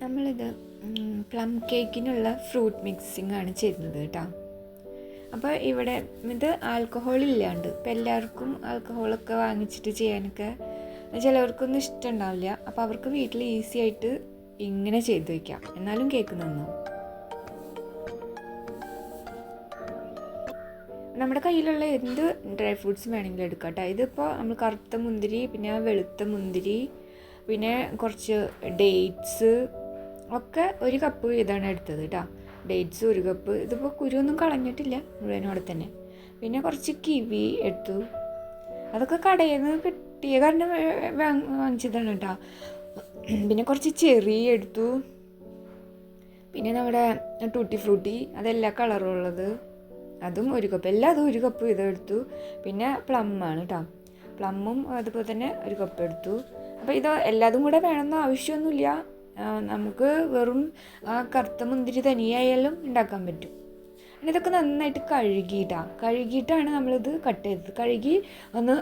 നമ്മളിത് plum കേക്കിനുള്ള fruit mixing ആണ് ചെയ്യുന്നത് കേട്ടോ. അപ്പോൾ ഇവിടെ ഇത് ആൽക്കഹോൾ ഇല്ലാണ്ട് ഇപ്പം എല്ലാവർക്കും ആൽക്കഹോളൊക്കെ വാങ്ങിച്ചിട്ട് ചെയ്യാനൊക്കെ ചിലവർക്കൊന്നും ഇഷ്ടമുണ്ടാവില്ല. അപ്പോൾ അവർക്ക് വീട്ടിൽ ഈസി ആയിട്ട് ഇങ്ങനെ ചെയ്ത് വയ്ക്കാം, എന്നാലും കേക്ക് നന്നാവും. നമ്മുടെ കയ്യിലുള്ള എന്ത് ഡ്രൈ ഫ്രൂട്ട്സ് വേണമെങ്കിലും എടുക്കാം കേട്ടോ. ഇതിപ്പോൾ നമ്മൾ കറുത്ത മുന്തിരി, പിന്നെ വെളുത്ത മുന്തിരി, പിന്നെ കുറച്ച് ഡേറ്റ്സ് ഒക്കെ 1 കപ്പ് ഇതാണ് എടുത്തത് കേട്ടോ. Dates 1 cup. ഇതിപ്പോൾ കുരുവൊന്നും കളഞ്ഞിട്ടില്ല, മുഴുവനോടെ തന്നെ. പിന്നെ കുറച്ച് കിവി എടുത്തു. അതൊക്കെ കടയിൽ നിന്ന് കിട്ടിയ കാരണം വാങ്ങിച്ചതാണ് കേട്ടോ. പിന്നെ കുറച്ച് ചെറി എടുത്തു. പിന്നെ നമ്മുടെ ടൂട്ടി ഫ്രൂട്ടി, അതെല്ലാ കളറും ഉള്ളത്, അതും 1 കപ്പ്. അതും 1 കപ്പ് ഇതെടുത്തു. പിന്നെ പ്ലമ്മാണ് കേട്ടോ. പ്ലമ്മും അതുപോലെ തന്നെ 1 കപ്പ് എടുത്തു. അപ്പോൾ ഇത് എല്ലാതും കൂടെ വേണമെന്ന് ആവശ്യമൊന്നുമില്ല. നമുക്ക് വെറും കറുത്ത മുന്തിരി തനിയായാലും ഉണ്ടാക്കാൻ പറ്റും. പിന്നെ ഇതൊക്കെ നന്നായിട്ട് കഴുകിയിട്ടാണ് നമ്മളിത് കട്ട് ചെയ്തത്. കഴുകി ഒന്ന്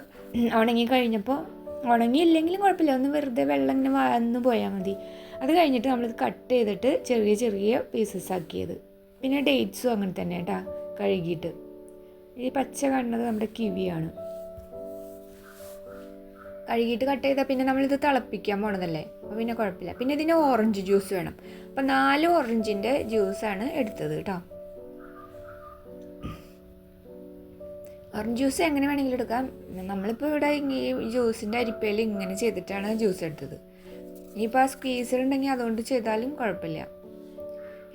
ഉണങ്ങി കഴിഞ്ഞപ്പോൾ, ഉണങ്ങിയില്ലെങ്കിലും കുഴപ്പമില്ല, ഒന്ന് വെറുതെ വെള്ളം ഇങ്ങനെ വന്ന് പോയാൽ മതി. അത് കഴിഞ്ഞിട്ട് നമ്മളിത് കട്ട് ചെയ്തിട്ട് ചെറിയ ചെറിയ പീസസ് ആക്കിയത്. പിന്നെ ഡേറ്റ്സും അങ്ങനെ തന്നെ കേട്ടോ, കഴുകിയിട്ട്. ഈ പച്ച കാണുന്നത് നമ്മുടെ കിവിയാണ്. കഴുകിയിട്ട് കട്ട് ചെയ്താൽ പിന്നെ നമ്മളിത് തിളപ്പിക്കാൻ പോണതല്ലേ, അപ്പോൾ പിന്നെ കുഴപ്പമില്ല. പിന്നെ ഇതിന് ഓറഞ്ച് ജ്യൂസ് വേണം. അപ്പോൾ 4 ഓറഞ്ചിൻ്റെ ജ്യൂസാണ് എടുത്തത് കേട്ടോ. ഓറഞ്ച് ജ്യൂസ് എങ്ങനെ വേണമെങ്കിലും എടുക്കാം. നമ്മളിപ്പോൾ ഇവിടെ ഈ ജ്യൂസിൻ്റെ അരിപ്പയിൽ ഇങ്ങനെ ചെയ്തിട്ടാണ് ജ്യൂസ് എടുത്തത്. ഇനിയിപ്പോൾ ആ സ്ക്വീസർ ഉണ്ടെങ്കിൽ അതുകൊണ്ട് ചെയ്താലും കുഴപ്പമില്ല.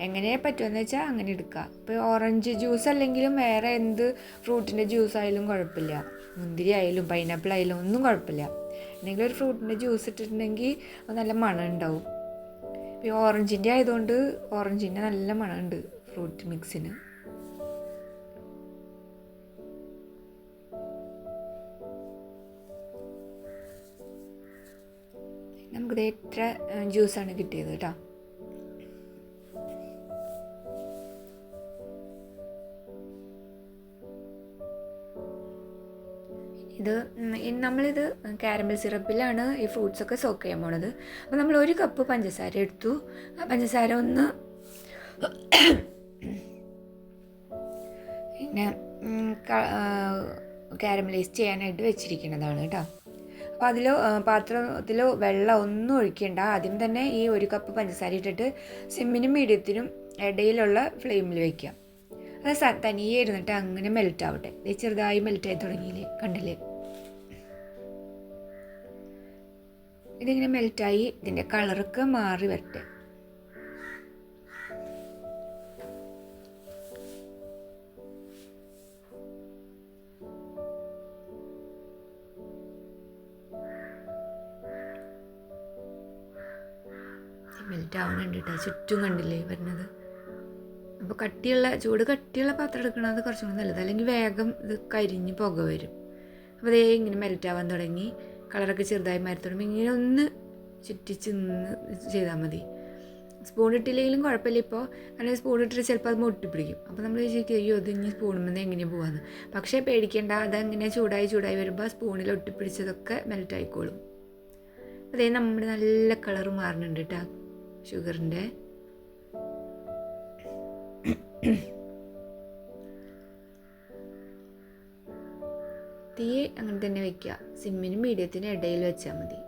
എങ്ങനെ പറ്റുമെന്ന് വെച്ചാൽ അങ്ങനെ എടുക്കുക. ഇപ്പോൾ ഓറഞ്ച് ജ്യൂസ് അല്ലെങ്കിലും വേറെ എന്ത് ഫ്രൂട്ടിൻ്റെ ജ്യൂസ് ആയാലും കുഴപ്പമില്ല. മുന്തിരി ആയാലും പൈനാപ്പിൾ ആയാലും ഒന്നും കുഴപ്പമില്ല. എന്തെങ്കിലും ഒരു ഫ്രൂട്ടിൻ്റെ ജ്യൂസ് ഇട്ടിട്ടുണ്ടെങ്കിൽ നല്ല മണം ഉണ്ടാവും. ഇപ്പോൾ ഓറഞ്ചിൻ്റെ ആയതുകൊണ്ട് ഓറഞ്ചിൻ്റെ നല്ല മണമുണ്ട് ഫ്രൂട്ട് മിക്സിന്. നമുക്കിത് എത്ര ജ്യൂസാണ് കിട്ടിയത് കേട്ടോ. ഇത് നമ്മളിത് കാരമൽ സിറപ്പിലാണ് ഈ ഫ്രൂട്ട്സൊക്കെ സോക്ക് ചെയ്യാൻ പോണത്. അപ്പോൾ നമ്മൾ 1 കപ്പ് പഞ്ചസാര എടുത്തു. ആ പഞ്ചസാര ഒന്ന് പിന്നെ കാരമലൈസ് ചെയ്യാനായിട്ട് വെച്ചിരിക്കുന്നതാണ് കേട്ടോ. അപ്പോൾ പാത്രത്തിലോ വെള്ളം ഒന്നും ഒഴിക്കേണ്ട. ആദ്യം തന്നെ ഈ 1 കപ്പ് പഞ്ചസാര ഇട്ടിട്ട് സിമ്മിനും മീഡിയത്തിനും ഇടയിലുള്ള ഫ്ലെയിമിൽ വയ്ക്കാം. അത് തനിയെ ഇരുന്നിട്ട് അങ്ങനെ മെൽറ്റ് ആവട്ടെ. ഇത് ചെറുതായി മെൽറ്റായി തുടങ്ങിയില്ലേ, കണ്ടില്ലേ? ഇതിങ്ങനെ മെൽറ്റായി ഇതിൻ്റെ കളറൊക്കെ മാറി വരട്ടെ. മെൽറ്റ് ആവുന്നുണ്ട് കേട്ടോ, ചുറ്റും കണ്ടില്ലേ വരുന്നത്. അപ്പോൾ ചൂട് കട്ടിയുള്ള പാത്രം എടുക്കണത് കുറച്ചും കൂടി നല്ലത്, അല്ലെങ്കിൽ വേഗം ഇത് കരിഞ്ഞ് പുക വരും. അപ്പോൾ അതേ ഇങ്ങനെ മെൽറ്റ് ആവാൻ തുടങ്ങി, കളറൊക്കെ ചെറുതായി മാറി തുടങ്ങി. ഇങ്ങനെ ഒന്ന് ചുറ്റിച്ച് നിന്ന് ചെയ്താൽ മതി. സ്പൂൺ ഇട്ടില്ലെങ്കിലും കുഴപ്പമില്ല. ഇപ്പോൾ അല്ലെങ്കിൽ സ്പൂൺ ഇട്ടിട്ട് ചിലപ്പോൾ അത് ഒട്ടിപ്പിടിക്കും. അപ്പോൾ നമ്മൾ വിചാരിക്കും അയ്യോ അത് ഇനി സ്പൂണിൽ എങ്ങനെയാണ് പോകാമെന്ന്. പക്ഷേ പേടിക്കേണ്ട, അതങ്ങനെ ചൂടായി വരുമ്പോൾ സ്പൂണിൽ ഒട്ടിപ്പിടിച്ചതൊക്കെ മെൽറ്റ് ആയിക്കോളും. അതേ നമ്മുടെ നല്ല കളറ് മാറുന്നുണ്ട് കേട്ടോ ഷുഗറിൻ്റെ. തീ അങ്ങനെ തന്നെ വയ്ക്കുക. സിമ്മിനും മീഡിയത്തിനും ഇടയിൽ വെച്ചാൽ മതി.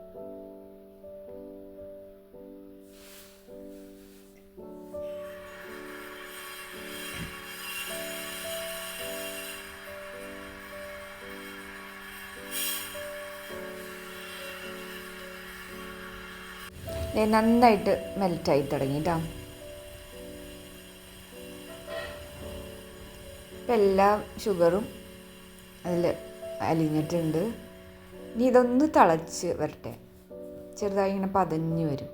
നന്നായിട്ട് മെൽറ്റായി തുടങ്ങി കേട്ടോ. ഇപ്പം എല്ലാ ഷുഗറും അതിൽ അലിഞ്ഞിട്ടുണ്ട്. ഇനി ഇതൊന്ന് തിളച്ച് വരട്ടെ, ചെറുതായി ഇങ്ങനെ പതഞ്ഞ് വരും.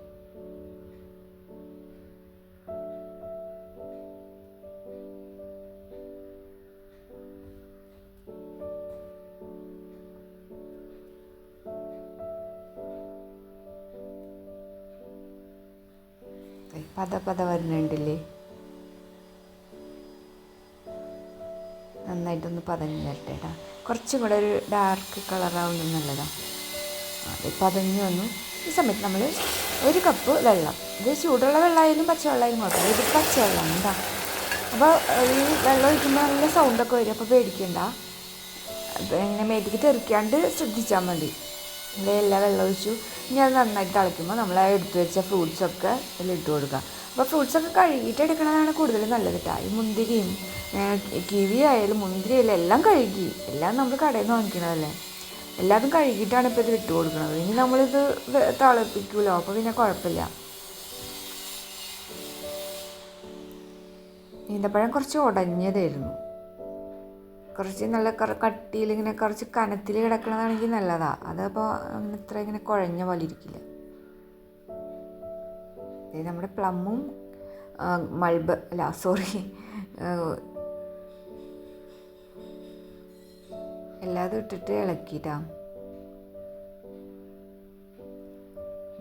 പത വരുന്നുണ്ടല്ലേ, നന്നായിട്ടൊന്ന് പതഞ്ഞ് വരട്ടെ കേട്ടോ. കുറച്ചും കൂടെ ഒരു ഡാർക്ക് കളറാവുന്നത് നല്ലതാണ്. അത് പതഞ്ഞ് വന്നു. ഈ സമയത്ത് നമ്മൾ 1 കപ്പ് വെള്ളം. ഇത് ചൂടുള്ള വെള്ളമായാലും പച്ചവെള്ളമായാലും കുഴപ്പമില്ല. ഇത് പച്ചവെള്ളമാണ് കേട്ടോ. അപ്പോൾ ഈ വെള്ളം ഒഴിക്കുമ്പോൾ നല്ല സൗണ്ടൊക്കെ വരും, അപ്പോൾ പേടിക്കണ്ട. അപ്പോൾ ഇങ്ങനെ മേത്തേക്ക് തെറിക്കാണ്ട് ശ്രദ്ധിച്ചാൽ മതി. എല്ലാ വെള്ളം ഒഴിച്ചു. ഇനി അത് നന്നായിട്ട് തിളയ്ക്കുമ്പോൾ നമ്മൾ എടുത്തു വെച്ച ഫ്രൂട്ട്സൊക്കെ ഇതിലിട്ട് കൊടുക്കുക. അപ്പോൾ ഫ്രൂട്ട്സൊക്കെ കഴുകിയിട്ട് എടുക്കണതാണ് കൂടുതൽ നല്ലത് കേട്ടോ. ഈ മുന്തിരിയും കിവി ആയാലും മുന്തിരി ആയാലും എല്ലാം കഴുകി, എല്ലാം നമ്മൾ കടയിൽ നിന്ന് വാങ്ങിക്കണതല്ലേ, എല്ലാതും കഴുകിയിട്ടാണ് ഇപ്പോൾ ഇത് ഇട്ട് കൊടുക്കുന്നത്. ഇനി നമ്മളിത് തിളപ്പിക്കുമല്ലോ, അപ്പോൾ പിന്നെ കുഴപ്പമില്ല. ഈന്തപ്പഴം കുറച്ച് ഉടഞ്ഞതായിരുന്നു, കുറച്ച് നല്ല കട്ടിയിൽ ഇങ്ങനെ കുറച്ച് കനത്തിൽ കിടക്കണതാണെങ്കിൽ നല്ലതാണ്. അതപ്പോൾ അങ്ങനെ ഇത്ര ഇങ്ങനെ കുഴഞ്ഞ പോലെ ഇരിക്കില്ല. നമ്മുടെ പ്ലമ്മും എല്ലാതും ഇട്ടിട്ട് ഇളക്കിയിട്ടാ.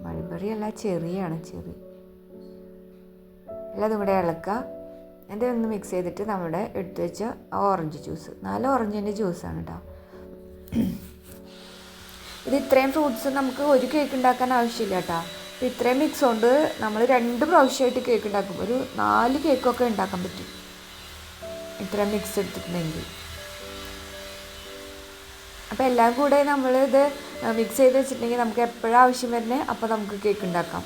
മൾബറി അല്ല, ചെറിയാണ്, ചെറി. എല്ലാതും കൂടെ ഇളക്കുക. എന്നിട്ട് ഒന്ന് മിക്സ് ചെയ്തിട്ട് നമ്മുടെ എടുത്തു വെച്ച ഓറഞ്ച് ജ്യൂസ്, 4 ഓറഞ്ചിൻ്റെ ജ്യൂസാണ് കേട്ടോ. ഇത് ഇത്രയും ഫ്രൂട്ട്സ് നമുക്ക് ഒരു കേക്ക് ഉണ്ടാക്കാൻ ആവശ്യമില്ല കേട്ടോ. അപ്പോൾ ഇത്രയും മിക്സ് കൊണ്ട് നമ്മൾ 2 പ്രാവശ്യമായിട്ട് കേക്ക് ഉണ്ടാക്കും. ഒരു 4 കേക്കൊക്കെ ഉണ്ടാക്കാൻ പറ്റും ഇത്രയും മിക്സ് എടുത്തിട്ടുണ്ടെങ്കിൽ. അപ്പോൾ എല്ലാം കൂടെ നമ്മളിത് മിക്സ് ചെയ്ത് വെച്ചിട്ടുണ്ടെങ്കിൽ നമുക്ക് എപ്പോഴും ആവശ്യം വരുന്നത് അപ്പോൾ നമുക്ക് കേക്ക് ഉണ്ടാക്കാം.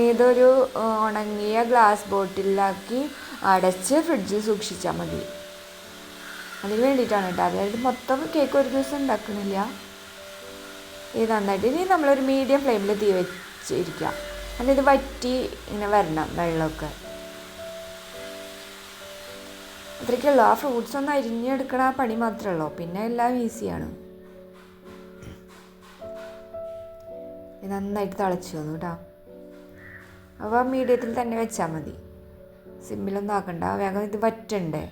ഇതൊരു ഉണങ്ങിയ ഗ്ലാസ് ബോട്ടിലാക്കി അടച്ച് ഫ്രിഡ്ജിൽ സൂക്ഷിച്ചാൽ മതി. അതിന് വേണ്ടിയിട്ടാണ് കേട്ടോ. അതായത് മൊത്തം കേക്ക് ഒരു ദിവസം ഉണ്ടാക്കണില്ല. ഇത് നന്നായിട്ട് ഇനി നമ്മളൊരു മീഡിയം ഫ്ലെയിമിൽ തീ വെച്ചിരിക്കുക. എന്നിട്ട് ഇത് വറ്റി ഇങ്ങനെ വരണം വെള്ളമൊക്കെ. അത്രയ്ക്കേ ഉള്ളൂ. ആ ഫ്രൂട്ട്സ് ഒന്ന് അരിഞ്ഞെടുക്കണ പണി മാത്രമേ ഉള്ളൂ, പിന്നെ എല്ലാം ഈസിയാണ്. ഇത് നന്നായിട്ട് തിളച്ചു വന്നു കേട്ടോ. അപ്പോൾ മീഡിയത്തിൽ തന്നെ വെച്ചാൽ മതി, സിമ്മിലൊന്നും ആക്കണ്ട. വേഗം ഇത് വറ്റണ്ടേ.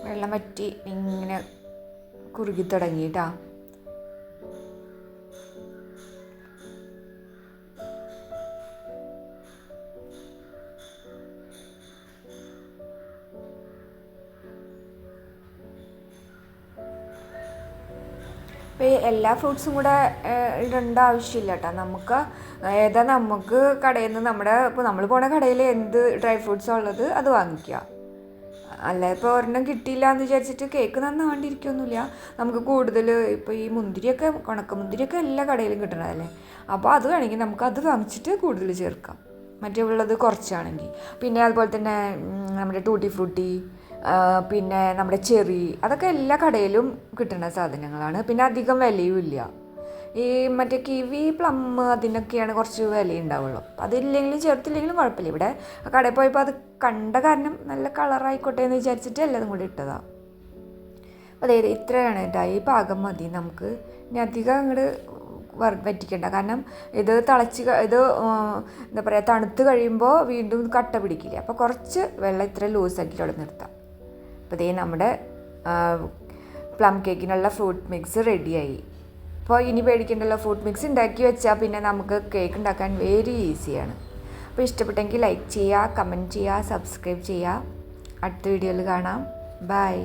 വെള്ളം വറ്റി ഇങ്ങനെ കുറുകി തുടങ്ങിയിട്ടാ. അപ്പോൾ എല്ലാ ഫ്രൂട്ട്സും കൂടെ ഇടേണ്ട ആവശ്യമില്ല കേട്ടോ. നമുക്ക് ഏതാ നമുക്ക് കടയിൽ നിന്ന് ഇപ്പോൾ നമ്മൾ പോണ കടയിൽ എന്ത് ഡ്രൈ ഫ്രൂട്ട്സാണ് ഉള്ളത് അത് വാങ്ങിക്കുക. അല്ല ഇപ്പോൾ ഒരെണ്ണം കിട്ടിയില്ല എന്ന് വിചാരിച്ചിട്ട് കേക്ക് നന്നാണ്ടിരിക്കുകയൊന്നുമില്ല. നമുക്ക് കൂടുതൽ ഇപ്പോൾ ഈ മുന്തിരിയൊക്കെ, ഉണക്കമുന്തിരിയൊക്കെ എല്ലാ കടയിലും കിട്ടണതല്ലേ. അപ്പോൾ അത് വേണമെങ്കിൽ നമുക്കത് വാങ്ങിച്ചിട്ട് കൂടുതൽ ചേർക്കാം, മറ്റേ ഉള്ളത് കുറച്ചാണെങ്കിൽ. പിന്നെ അതുപോലെ തന്നെ നമ്മുടെ ടൂട്ടി ഫ്രൂട്ടി, പിന്നെ നമ്മുടെ ചെറി, അതൊക്കെ എല്ലാ കടയിലും കിട്ടുന്ന സാധനങ്ങളാണ്. പിന്നെ അധികം വിലയും ഇല്ല. ഈ മറ്റേ കിവി, പ്ലം അതിനൊക്കെയാണ് കുറച്ച് വില ഉണ്ടാവുള്ളൂ. അതില്ലെങ്കിലും ചേർത്തില്ലെങ്കിലും കുഴപ്പമില്ല. ഇവിടെ കടയിൽ പോയപ്പോൾ അത് കണ്ട കാരണം നല്ല കളറായിക്കോട്ടെ എന്ന് വിചാരിച്ചിട്ട് എല്ലാതും കൂടി ഇട്ടതാണ്. അതായത് ഇത്രയാണ് കേട്ടോ. ഈ പാകം മതി നമുക്ക്. ഇനി അധികം അങ്ങോട്ട് വറ്റിക്കണ്ട, കാരണം ഇത് എന്താ പറയുക, തണുത്ത് കഴിയുമ്പോൾ വീണ്ടും കട്ട പിടിക്കില്ല. അപ്പോൾ കുറച്ച് വെള്ളം ഇത്ര ലൂസാക്കിയിട്ട് അവിടെ നിർത്താം. അപ്പോൾ ഇതേ നമ്മുടെ പ്ലം കേക്കിനുള്ള ഫ്രൂട്ട് മിക്സ് റെഡിയായി. അപ്പോൾ ഇനി പേടിക്കണ്ടല്ലോ, ഫ്രൂട്ട് മിക്സ് ഉണ്ടാക്കി വെച്ചാൽ പിന്നെ നമുക്ക് കേക്ക് ഉണ്ടാക്കാൻ വെരി ഈസിയാണ്. അപ്പോൾ ഇഷ്ടപ്പെട്ടെങ്കിൽ ലൈക്ക് ചെയ്യുക, കമൻറ്റ് ചെയ്യുക, സബ്സ്ക്രൈബ് ചെയ്യുക. അടുത്ത വീഡിയോയിൽ കാണാം. ബൈ.